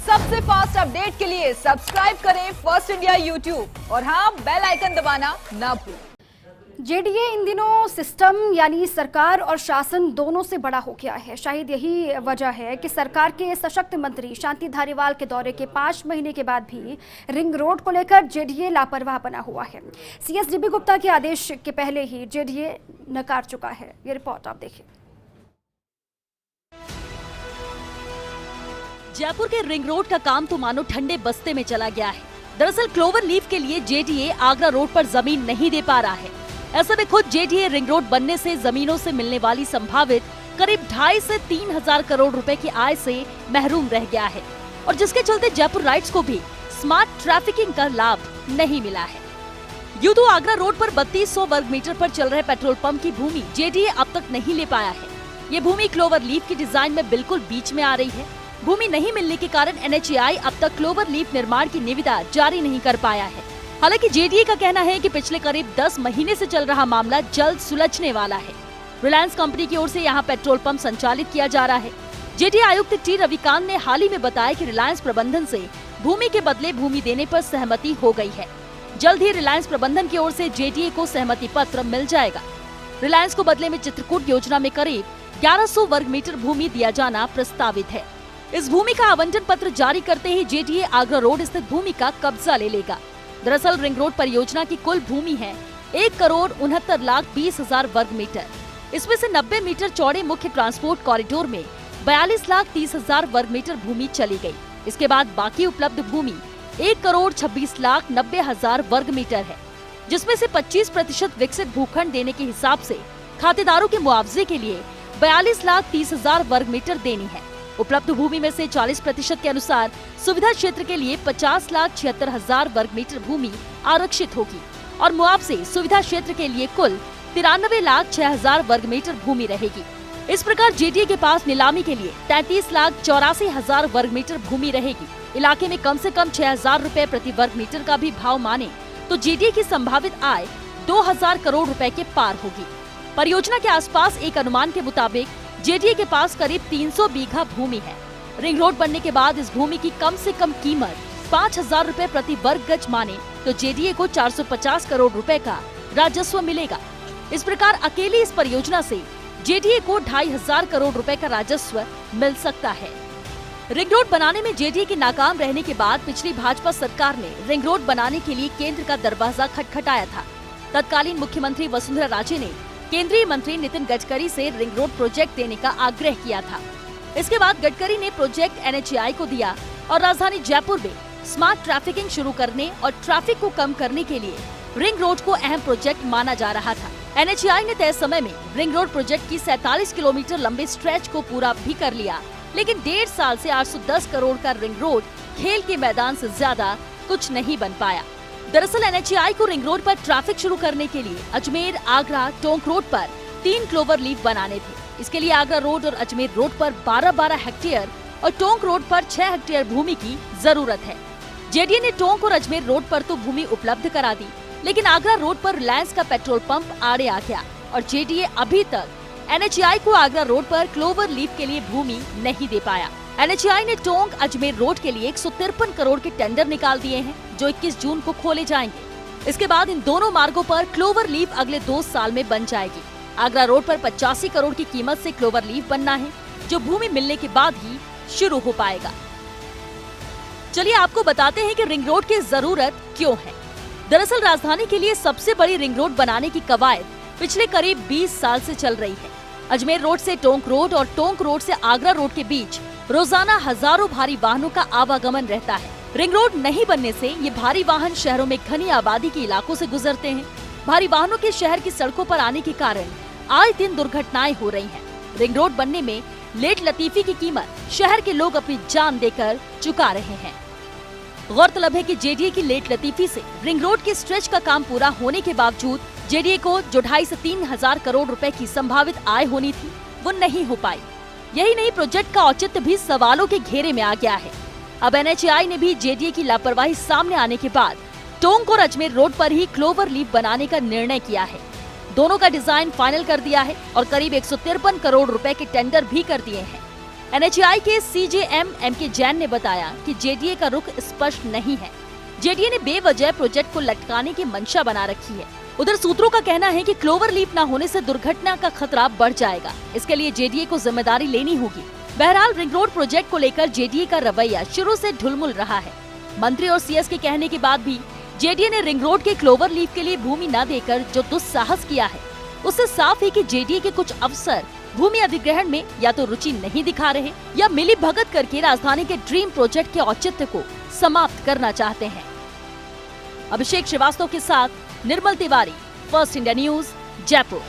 सबसे fast update के लिए सब्सक्राइब करें फर्स्ट इंडिया यूट्यूब और हाँ, बेल आइकन दबाना ना भूलें। जेडीए इन दिनों सिस्टम यानी सरकार और शासन दोनों से बड़ा हो गया है। शायद यही वजह है कि सरकार के सशक्त मंत्री शांति धारीवाल के दौरे के 5 महीने के बाद भी रिंग रोड को लेकर जेडीए लापरवाह बना हुआ है। सीएस डीबी गुप्ता के आदेश के पहले ही जेडीए नकार चुका है। ये रिपोर्ट आप देखिए। जयपुर के रिंग रोड का काम तो मानो ठंडे बस्ते में चला गया है। दरअसल क्लोवर लीफ के लिए जेडीए आगरा रोड पर जमीन नहीं दे पा रहा है। ऐसे में खुद जेडीए रिंग रोड बनने से जमीनों से मिलने वाली संभावित करीब 2.5 से 3 हजार करोड़ रुपए की आय से महरूम रह गया है और जिसके चलते जयपुर राइट्स को भी स्मार्ट ट्रैफिकिंग का लाभ नहीं मिला है। यूं तो आगरा रोड पर 3200 वर्ग मीटर पर चल रहे पेट्रोल पंप की भूमि जेडीए अब तक नहीं ले पाया है। ये भूमि क्लोवर लीफ की डिजाइन में बिल्कुल बीच में आ रही है। भूमि नहीं मिलने के कारण एनएचएआई अब तक क्लोवर लीफ निर्माण की निविदा जारी नहीं कर पाया है। हालांकि जेडीए का कहना है कि पिछले करीब 10 महीने से चल रहा मामला जल्द सुलझने वाला है। रिलायंस कंपनी की ओर से यहां पेट्रोल पंप संचालित किया जा रहा है। जेडीए आयुक्त टी रविकांत ने हाल ही में बताया कि रिलायंस प्रबंधन से भूमि के बदले भूमि देने पर सहमति हो गई है। जल्द ही रिलायंस प्रबंधन की ओर से जेडीए को सहमति पत्र मिल जाएगा। रिलायंस को बदले में चित्रकूट योजना में करीब 1100 वर्ग मीटर भूमि दिया जाना प्रस्तावित है। इस भूमि का आवंटन पत्र जारी करते ही जेडीए आगरा रोड स्थित भूमि का कब्जा ले लेगा। दरअसल रिंग रोड परियोजना की कुल भूमि है 1,69,20,000 वर्ग मीटर। इसमें से 90 मीटर चौड़े मुख्य ट्रांसपोर्ट कॉरिडोर में 42,30,000 वर्ग मीटर भूमि चली गई। इसके बाद बाकी उपलब्ध भूमि 1,26,90,000 वर्ग मीटर है, जिसमें से 25% विकसित भूखंड देने के हिसाब से खातेदारों के मुआवजे के लिए 42,30,000 वर्ग मीटर देनी है। उपलब्ध भूमि में से 40% के अनुसार सुविधा क्षेत्र के लिए 50,76,000 वर्ग मीटर भूमि आरक्षित होगी और मुआवजे सुविधा क्षेत्र के लिए कुल 93,06,000 वर्ग मीटर भूमि रहेगी। इस प्रकार जेडीए के पास नीलामी के लिए 33,84,000 वर्ग मीटर भूमि रहेगी। इलाके में कम से कम 6,000 रुपए प्रति वर्ग मीटर का भी भाव माने तो जेडीए की संभावित आय 2,000 करोड़ रुपए के पार होगी। परियोजना के आसपास एक अनुमान के मुताबिक जेडीए के पास करीब 300 बीघा भूमि है। रिंग रोड बनने के बाद इस भूमि की कम से कम कीमत 5,000 रुपए प्रति वर्ग गज माने तो जेडीए को 450 करोड़ रुपए का राजस्व मिलेगा। इस प्रकार अकेली इस परियोजना से जेडीए को 2,500 करोड़ रुपए का राजस्व मिल सकता है। रिंग रोड बनाने में जेडीए के नाकाम रहने के बाद पिछली भाजपा सरकार ने रिंग रोड बनाने के लिए केंद्र का दरवाजा खटखटाया था। तत्कालीन मुख्यमंत्री वसुंधरा राजे ने केंद्रीय मंत्री नितिन गडकरी से रिंग रोड प्रोजेक्ट देने का आग्रह किया था। इसके बाद गडकरी ने प्रोजेक्ट एनएचएआई को दिया और राजधानी जयपुर में स्मार्ट ट्रैफिकिंग शुरू करने और ट्रैफिक को कम करने के लिए रिंग रोड को अहम प्रोजेक्ट माना जा रहा था। एनएचएआई ने तय समय में रिंग रोड प्रोजेक्ट की 47 किलोमीटर लंबे स्ट्रेच को पूरा भी कर लिया, लेकिन 1.5 साल से 810 करोड़ का रिंग रोड खेल के मैदान से ज्यादा कुछ नहीं बन पाया। दरअसल एनएचएआई को रिंग रोड पर ट्रैफिक शुरू करने के लिए अजमेर, आगरा, टोंक रोड पर 3 क्लोवर लीफ बनाने थे। इसके लिए आगरा रोड और अजमेर रोड पर 12-12 हेक्टेयर और टोंक रोड पर 6 हेक्टेयर भूमि की जरूरत है। जेडीए ने टोंक और अजमेर रोड पर तो भूमि उपलब्ध करा दी, लेकिन आगरा रोड पर रिलायंस का पेट्रोल पंप आड़े आ गया और जेडीए अभी तक एनएचएआई को आगरा रोड पर क्लोवर लीफ के लिए भूमि नहीं दे पाया। एनएचएआई ने टोंक अजमेर रोड के लिए 153 करोड़ के टेंडर निकाल दिए हैं, जो 21 जून को खोले जाएंगे। इसके बाद इन दोनों मार्गों पर क्लोवर लीफ अगले 2 साल में बन जाएगी। आगरा रोड पर 85 करोड़ की कीमत से क्लोवर लीफ बनना है, जो भूमि मिलने के बाद ही शुरू हो पाएगा। चलिए आपको बताते हैं कि रिंग रोड की जरूरत क्यों है। दरअसल राजधानी के लिए सबसे बड़ी रिंग रोड बनाने की कवायद पिछले करीब 20 साल से चल रही है। अजमेर रोड से टोंक रोड और टोंक रोड से आगरा रोड के बीच रोजाना हजारों भारी वाहनों का आवागमन रहता है। रिंग रोड नहीं बनने से ये भारी वाहन शहरों में घनी आबादी के इलाकों से गुजरते हैं। भारी वाहनों के शहर की सड़कों पर आने के कारण आए दिन दुर्घटनाएं हो रही हैं। रिंग रोड बनने में लेट लतीफी की कीमत शहर के लोग अपनी जान देकर चुका रहे हैं। गौरतलब है कि जेडीए की लेट लतीफी से रिंग रोड के स्ट्रेच का काम पूरा होने के बावजूद जेडीए को जो 2.5 से 3 हजार करोड़ रुपए की संभावित आय होनी थी, वो नहीं हो पाई। यही नहीं, प्रोजेक्ट का औचित्य भी सवालों के घेरे में आ गया है। अब एनएचएआई ने भी जेडीए की लापरवाही सामने आने के बाद टोंक और अजमेर रोड पर ही क्लोवर लीफ बनाने का निर्णय किया है। दोनों का डिजाइन फाइनल कर दिया है और करीब 153 करोड़ रुपए के टेंडर भी कर दिए हैं। NHAI के CJM M.K. जैन ने बताया कि JDA का रुख स्पष्ट नहीं है। JDA ने बेवजह प्रोजेक्ट को लटकाने की मंशा बना रखी है। उधर सूत्रों का कहना है कि क्लोवर लीफ न होने से दुर्घटना का खतरा बढ़ जाएगा। इसके लिए JDA को जिम्मेदारी लेनी होगी। बहरहाल रिंग रोड प्रोजेक्ट को लेकर JDA का रवैया शुरू से ढुलमुल रहा है। मंत्री और CS के कहने के बाद भी JDA ने रिंग रोड के क्लोवर लीफ के लिए भूमि न देकर जो दुस्साहस किया है, उससे साफ है कि JDA के कुछ अफसर भूमि अधिग्रहण में या तो रुचि नहीं दिखा रहे या मिली भगत करके राजधानी के ड्रीम प्रोजेक्ट के औचित्य को समाप्त करना चाहते हैं। अभिषेक श्रीवास्तव के साथ Nirmal Tiwari, First India news, Jaipur.